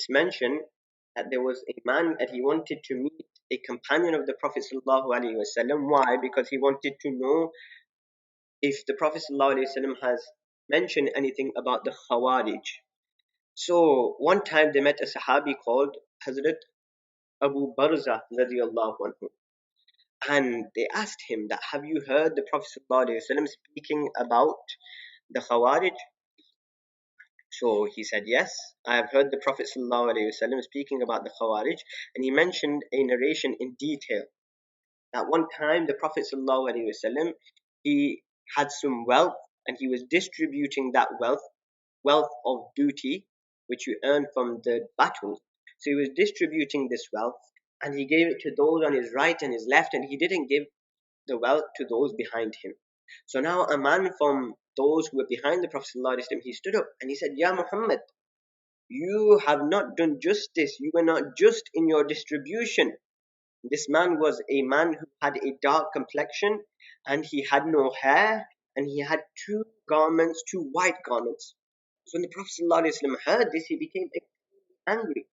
it's mentioned that there was a man that he wanted to meet a companion of the Prophet sallallahu alaihi wasallam. Why? Because he wanted to know if the Prophet sallallahu alaihi wasallam has mentioned anything about the Khawarij. So one time they met a Sahabi called Hazrat Abu Barza radiallahu anhu, and they asked him that, have you heard the Prophet sallallahu alaihi wasallam speaking about the Khawarij? So he said, yes, I have heard the Prophet ﷺ speaking about the Khawarij, and he mentioned a narration in detail. At one time, the Prophet ﷺ, he had some wealth, and he was distributing that wealth of booty, which you earn from the battles. So he was distributing this wealth, and he gave it to those on his right and his left, and he didn't give the wealth to those behind him. So now a man from those who were behind the Prophet ﷺ, he stood up and he said, Ya Muhammad, you have not done justice. You were not just in your distribution. This man was a man who had a dark complexion, and he had no hair, and he had two garments, two white garments. So when the Prophet ﷺ heard this, he became angry.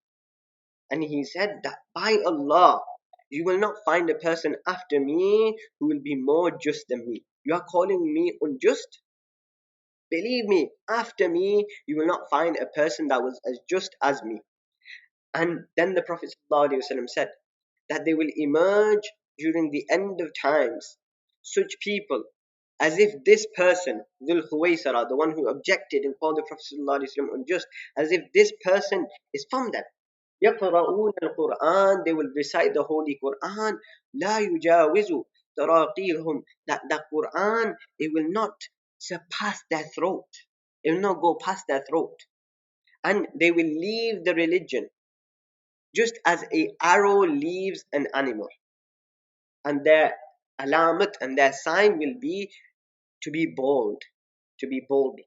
And he said that, by Allah, you will not find a person after me who will be more just than me. You are calling me unjust? Believe me, after me, you will not find a person that was as just as me. And then the Prophet ﷺ said that they will emerge during the end of times such people as if this person, Dhul Khuwaysara, the one who objected and called the Prophet ﷺ unjust, as if this person is from them. يقرؤون القرآن, they will recite the Holy Quran. لا يجاوز تراقيهم, that the Quran, it will not surpass their throat. It will not go past their throat. And they will leave the religion just as a arrow leaves an animal. And their alamat and their sign will be to be bald,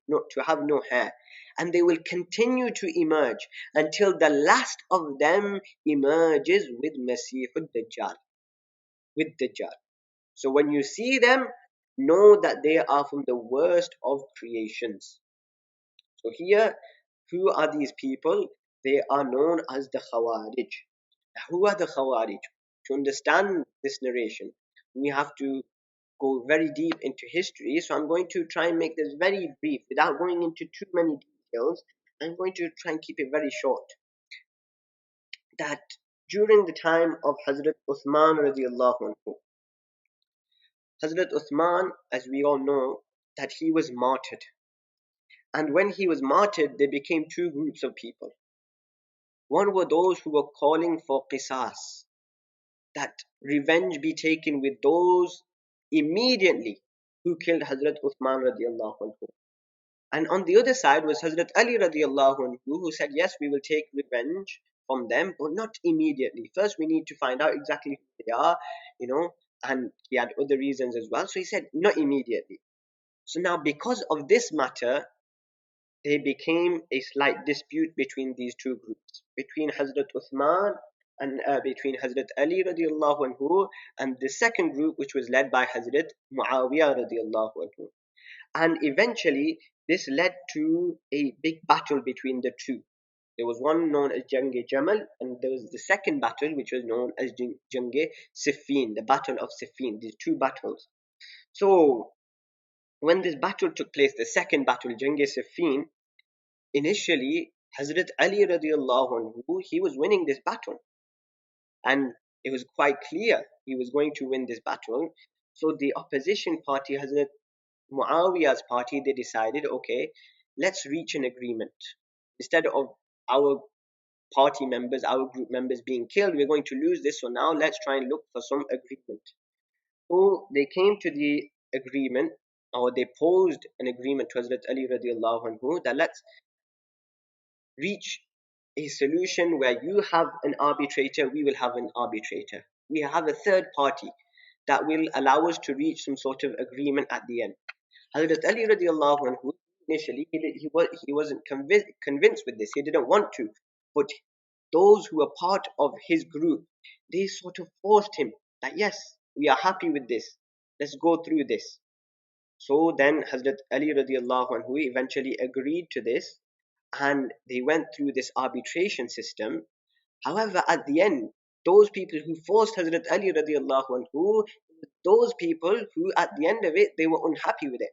not to have no hair. And they will continue to emerge until the last of them emerges with Masihud Dajjal, with Dajjal. So when you see them, know that they are from the worst of creations. So here, who are these people? They are known as the Khawarij. Who are the Khawarij? To understand this narration, we have to go very deep into history. So I'm going to try and make this very brief without going into too many details. I'm going to try and keep it very short. That during the time of Hazrat Uthman radiallahu anhu, Hazrat Uthman, as we all know, that he was martyred. And when he was martyred, there became two groups of people. One were those who were calling for qisas, that revenge be taken with those immediately who killed Hazrat Uthman radiallahu anhu. And on the other side was Hazrat Ali radiallahu anhu, who said, yes, we will take revenge from them, but not immediately. First, we need to find out exactly who they are, and he had other reasons as well. So he said, not immediately. So now, because of this matter, there became a slight dispute between these two groups, between Hazrat Uthman and between Hazrat Ali radiallahu anhu and the second group, which was led by Hazrat Muawiyah radiallahu anhu. And eventually, this led to a big battle between the two. There was one known as Jang-e Jamal, and there was the second battle, which was known as Jang-e Siffin, the Battle of Siffin, these two battles. So, when this battle took place, the second battle, Jang-e Siffin, initially, Hazrat Ali radiallahu anhu, he was winning this battle. And it was quite clear he was going to win this battle. So the opposition party, Hazrat Muawiyah's party, they decided, okay, let's reach an agreement. Instead of our party members, our group members being killed, we're going to lose this. So now let's try and look for some agreement. So they came to the agreement, or they posed an agreement to Hazrat Ali radiallahu anhu, that let's reach a solution where you have an arbitrator, we will have an arbitrator. We have a third party that will allow us to reach some sort of agreement at the end. Hazrat Ali radiallahu anhu, initially, he wasn't convinced with this. He didn't want to. But those who were part of his group, they sort of forced him that, yes, we are happy with this. Let's go through this. So then Hazrat Ali radiallahu anhu eventually agreed to this. and they went through this arbitration system. However, at the end, those people who forced Hazrat Ali radiallahu anhu, those people who at the end of it, they were unhappy with it.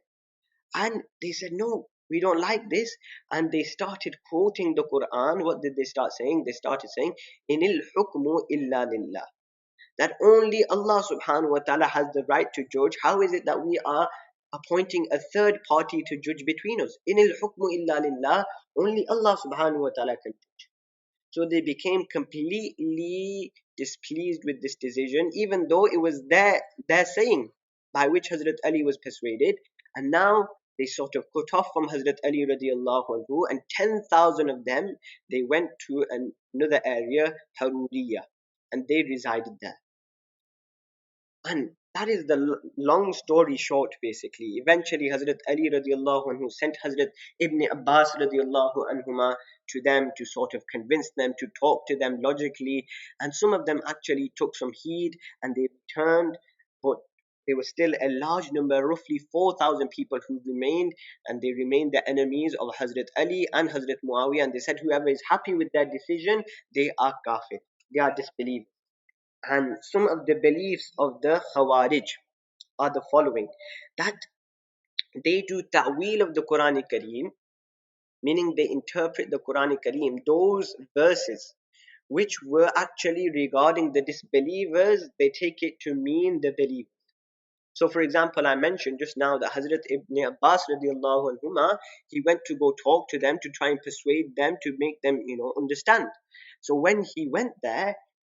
And they said, no, we don't like this. And they started quoting the Quran. What did they start saying? They started saying, Inil hukmu illa lillah. That only Allah subhanahu wa ta'ala has the right to judge. How is it that we are appointing a third party to judge between us? Inil hukmu illa lillah. Only Allah subhanahu wa ta'ala can judge. So they became completely displeased with this decision, even though it was their saying by which Hazrat Ali was persuaded. And now they sort of cut off from Hazrat Ali radiallahu anhu, and 10,000 of them, they went to another area, Haruriya, and they resided there. And that is the long story short, basically. Eventually, Hazrat Ali radiallahu anhu sent Hazrat Ibn Abbas radiallahu anhuma to them to sort of convince them, to talk to them logically. And some of them actually took some heed and they returned, but there was still a large number, roughly 4,000 people who remained, and they remained the enemies of Hazrat Ali and Hazrat Muawiyah. And they said, whoever is happy with their decision, they are kafir, they are disbelievers. And some of the beliefs of the Khawarij are the following: that they do ta'wil of the Quran Kareem, meaning they interpret the Quran Kareem, those verses which were actually regarding the disbelievers, they take it to mean the believers. So, for example, I mentioned just now that Hazrat Ibn Abbas radiallahu anhuma, he went to go talk to them to try and persuade them to make them, understand. So when he went there,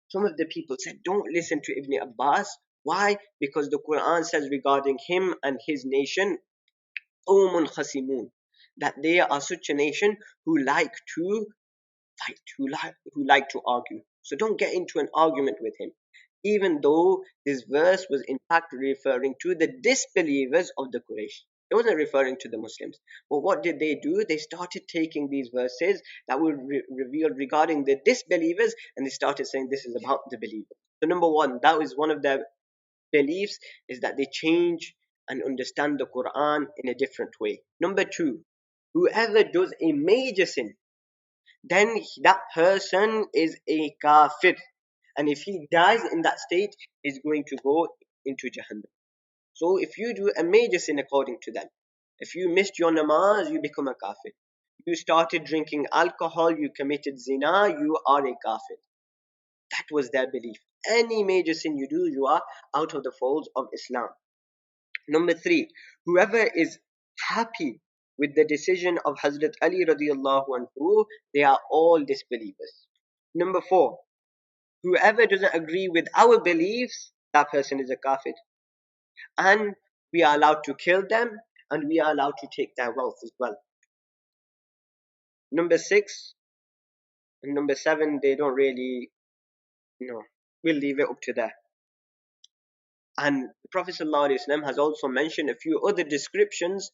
some of the people said, don't listen to Ibn Abbas. Why? Because the Quran says regarding him and his nation, Umun Khasimun, that they are such a nation who like to fight, who like to argue. So don't get into an argument with him. Even though this verse was in fact referring to the disbelievers of the Quraysh. It wasn't referring to the Muslims. But what did they do? They started taking these verses that were revealed regarding the disbelievers, and they started saying this is about the believers. So number one, that is one of their beliefs, is that they change and understand the Quran in a different way. Number two, whoever does a major sin, then that person is a kafir. And if he dies in that state, he's going to go into Jahannam. So if you do a major sin according to them, if you missed your namaz, you become a kafir. You started drinking alcohol, you committed zina, you are a kafir. That was their belief. Any major sin you do, you are out of the folds of Islam. Number three, whoever is happy with the decision of Hazrat Ali radiallahu anhu, they are all disbelievers. Number four, whoever doesn't agree with our beliefs, that person is a kafir. And we are allowed to kill them, and we are allowed to take their wealth as well. Number six and number seven, they don't really, we'll leave it up to there. And the Prophet ﷺ has also mentioned a few other descriptions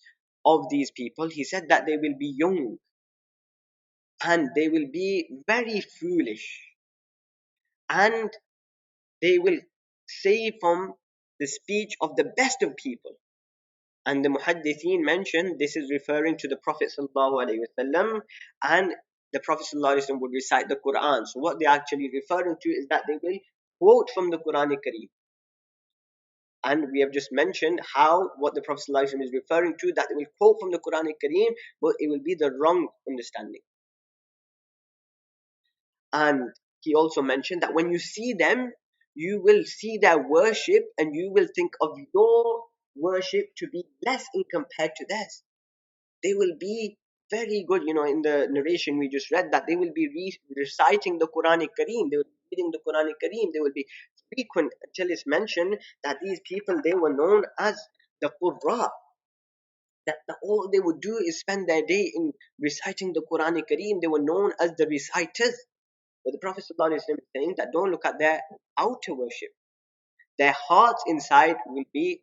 of these people. He said that they will be young and they will be very foolish and they will say from the speech of the best of people. And the muhaddithin mentioned this is referring to the Prophet ﷺ, and the Prophet ﷺ would recite the Quran. So what they're actually referring to is that they will quote from the Quran Kareem. And we have just mentioned how what the Prophet ﷺ is referring to, that they will quote from the Quran Kareem, but it will be the wrong understanding. And he also mentioned that when you see them, you will see their worship and you will think of your worship to be less in compared to theirs. They will be very good, in the narration we just read, that they will be reciting the Quran Kareem, they will be reading the Quran Kareem, they will be frequent, until it's mentioned that these people, they were known as the Qurra, that all they would do is spend their day in reciting the Quran Kareem. They were known as the reciters. But the Prophet ﷺ is saying that don't look at their outer worship. Their hearts inside will be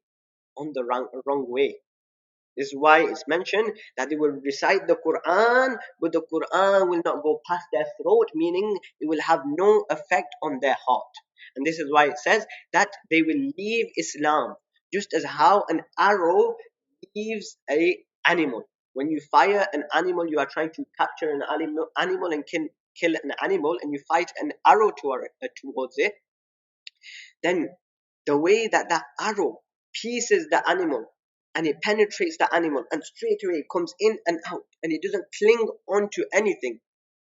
on the wrong way. This is why it's mentioned that they will recite the Quran, but the Quran will not go past their throat, meaning it will have no effect on their heart. And this is why it says that they will leave Islam, just as how an arrow leaves an animal. When you fire an animal, you are trying to capture an animal and kill an animal, and you fight an arrow towards it, then the way that that arrow pierces the animal and it penetrates the animal and straight away it comes in and out and it doesn't cling onto anything,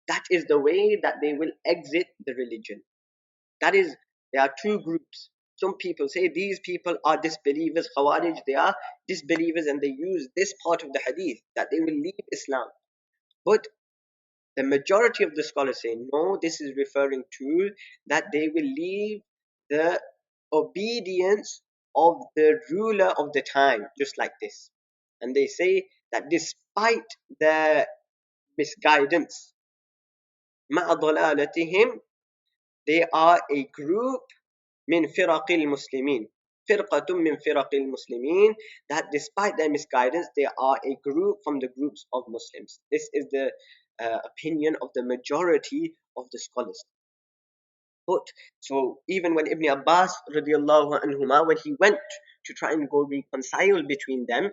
that is the way that they will exit the religion. That is, there are two groups. Some people say these people are disbelievers, Khawarij, they are disbelievers, and they use this part of the hadith that they will leave Islam. But the majority of the scholars say no, this is referring to that they will leave the obedience of the ruler of the time, just like this. And they say that despite their misguidance, مع ضلالتهم, they are a group من فرق المسلمين, فرقة من فرق المسلمين, that despite their misguidance, they are a group from the groups of Muslims. This is the opinion of the majority of the scholars. But so even when Ibn Abbas radiallahu anhuma, when he went to try and go reconcile between them,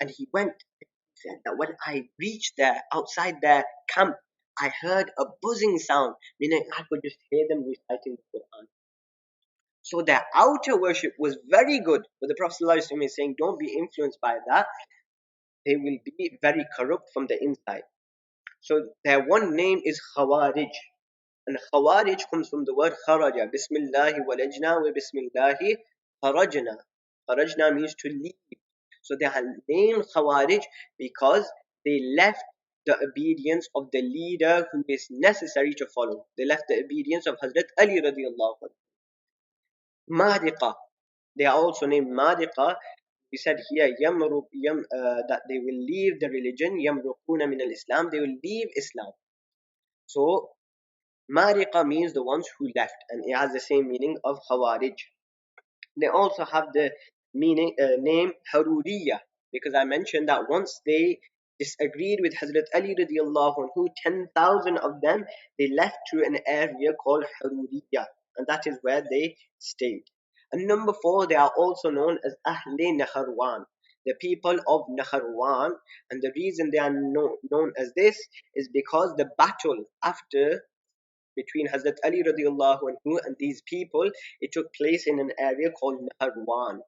and he went, he said that when I reached there, outside their camp, I heard a buzzing sound, meaning I could just hear them reciting the Quran. So their outer worship was very good, but the Prophet ﷺ is saying, don't be influenced by that. They will be very corrupt from the inside. So their one name is Khawarij. And Khawarij comes from the word kharaja. Bismillahi walajna wa bismillahi kharajna. Kharajna means to leave. So they are named Khawarij because they left the obedience of the leader who is necessary to follow. They left the obedience of Hazrat Ali radiallahu anhu. Mahdiqa. They are also named Mahdiqa. We said here that they will leave the religion. Yamruquna min al-Islam. They will leave Islam. So Mariqa means the ones who left, and it has the same meaning of Khawarij. They also have the name Haruriya, because I mentioned that once they disagreed with Hazrat Ali radiallahu anhu, 10,000 of them, they left to an area called Haruriya, and that is where they stayed. And number 4, they are also known as Ahli Naharwan, the people of Naharwan, and the reason they are known as this is because the battle after between Hazrat Ali radiallahu anhu and these people, it took place in an area called Naharwan.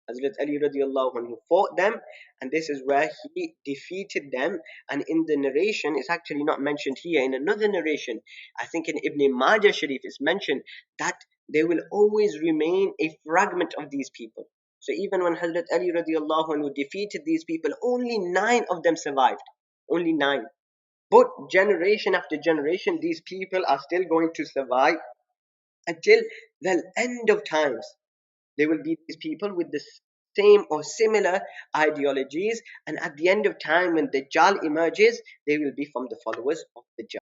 Hazrat Ali radiallahu anhu fought them, and this is where he defeated them. And in the narration, it's actually not mentioned here. In another narration, I think in Ibn Majah Sharif, it's mentioned that there will always remain a fragment of these people. So even when Hazrat Ali radiallahu anhu defeated these people, only 9 of them survived. Only 9. But generation after generation, these people are still going to survive until the end of times. There will be these people with the same or similar ideologies, and at the end of time, when Dajjal emerges, they will be from the followers of Dajjal.